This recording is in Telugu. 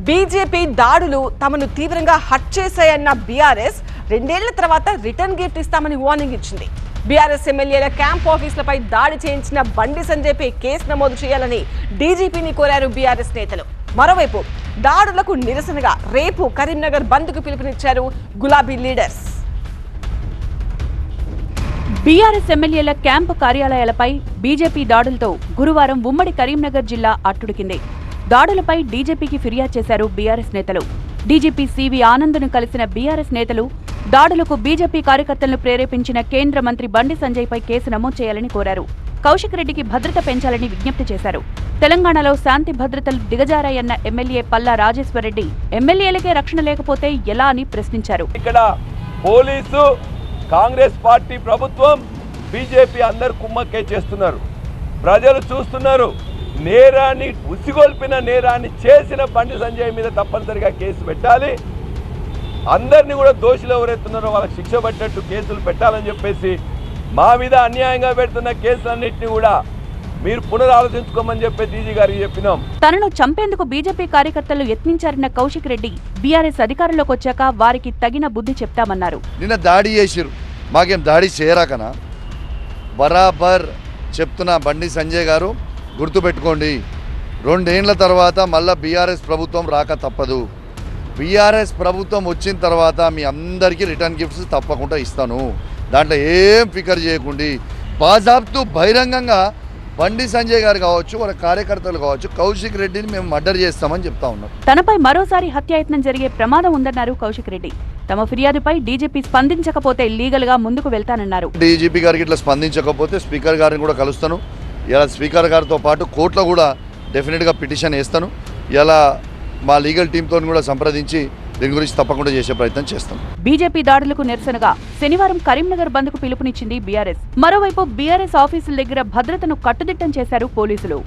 బీజేపీ దాడులు తమను తీవ్రంగా హట్ చేశాయన్న బీఆర్ఎస్ 2 ఏళ్ల తర్వాత రిటర్న్ గిఫ్ట్ ఇస్తామని వార్నింగ్ ఇచ్చింది. బీఆర్ఎస్ ఎమ్మెల్యేల క్యాంప్ ఆఫీసులపై దాడి చేయించిన బండి సంజయ్పై కేసు నమోదు చేయాలని డీజీపీని కోరారు బీఆర్ఎస్ నేతలు. మరోవైపు దాడులకు నిరసనగా రేపు కరీంనగర్ బంద్కు పిలుపునిచ్చారు గులాబీ లీడర్స్. బీఆర్ఎస్ ఎమ్మెల్యేల క్యాంపు కార్యాలయాలపై బీజేపీ దాడులతో గురువారం ఉమ్మడి కరీంనగర్ జిల్లా అట్టుడికింది. దాడులపై డీజీపీకి ఫిర్యాదు చేశారు బీఆర్ఎస్ నేతలు. డీజీపీ సివి ఆనంద్ను కలిసిన బీఆర్ఎస్ నేతలు దాడులకు బీజేపీ కార్యకర్తలను ప్రేరేపించిన కేంద్ర మంత్రి బండి సంజయ్పై కేసు నమోదు చేయాలని కోరారు. కౌశిక్ రెడ్డికి భద్రత పెంచాలని విజ్ఞప్తి చేశారు. తెలంగాణలో శాంతి భద్రతలు దిగజారాయన్న ఎమ్మెల్యే పల్లా రాజేశ్వరరెడ్డి ఎమ్మెల్యేలకే రక్షణ లేకపోతే ఎలా అని ప్రశ్నించారు. ఇక్కడ పోలీసు, కాంగ్రెస్ పార్టీ, ప్రభుత్వం, బీజేపీ అందరు కుమ్మక్కే చేస్తున్నారు. ప్రజలు చూస్తున్నారు. నేరాన్ని ఉసిగొల్పిన నేరాన్ని చేసిన బండి సంజయ్ మీద తప్పనిసరిగా కేసు పెట్టాలి. అందరినీ కూడా దోషులు ఎవరైతున్నారో వాళ్ళకి శిక్ష పట్టేట్టు కేసులు పెట్టాలని చెప్పేసి మా మీద అన్యాయంగా పెడుతున్న కేసులన్నింటినీ కూడా మీరు పునరాలోచించుకోమని చెప్పి డీజీ గారికి చెప్పినాం. తనను చంపేందుకు బీజేపీ కార్యకర్తలు యత్నించారన్న కౌశిక్ రెడ్డి బీఆర్ఎస్ అధికారంలోకి వచ్చాక వారికి తగిన బుద్ధి చెప్తామన్నారు. నిన్న దాడి చేసిరు, మాకేం దాడి చేయరాకనా? బరాబర్ చెప్తున్నా బండి సంజయ్ గారు, గుర్తుపెట్టుకోండి, 2 ఏళ్ల తర్వాత మళ్ళీ బీఆర్ఎస్ ప్రభుత్వం రాక తప్పదు. బీఆర్ఎస్ ప్రభుత్వం వచ్చిన తర్వాత మీ అందరికీ రిటర్న్ గిఫ్ట్స్ తప్పకుండా ఇస్తాను. దాంట్లో ఏం ఫికర్ చేయకండి. బాజాబ్తు బహిరంగంగా బండి సంజయ్ గారు కావచ్చు, వాళ్ళ కార్యకర్తలు కావచ్చు, కౌశిక్ రెడ్డిని మేము మర్డర్ చేస్తామని చెప్తా ఉన్నాం. తనపై మరోసారి హత్యాయత్నం జరిగే ప్రమాదం ఉందన్నారు కౌశిక్ రెడ్డి. తమ ఫిర్యాదుపై డీజీపీ స్పందించకపోతే లీగల్ గా ముందుకు వెళ్తానన్నారు. డీజీపీ గారికి ఇట్లా స్పందించకపోతే స్పీకర్ గారిని కూడా కలుస్తాను. ఇలా స్పీకర్ గారితో పాటు కోర్టులో కూడా డెఫినెట్గా పిటిషన్ వేస్తాను. ఇలా మా లీగల్ టీంతో కూడా సంప్రదించి దీని గురించి తప్పకుండా చేసే ప్రయత్నం చేస్తాం. బీజేపీ దాడులకు నిరసనగా శనివారం కరీంనగర్ బంద్కు పిలుపునిచ్చింది బీఆర్ఎస్. మరోవైపు బీఆర్ఎస్ ఆఫీసుల దగ్గర భద్రతను కట్టుదిట్టం చేశారు పోలీసులు.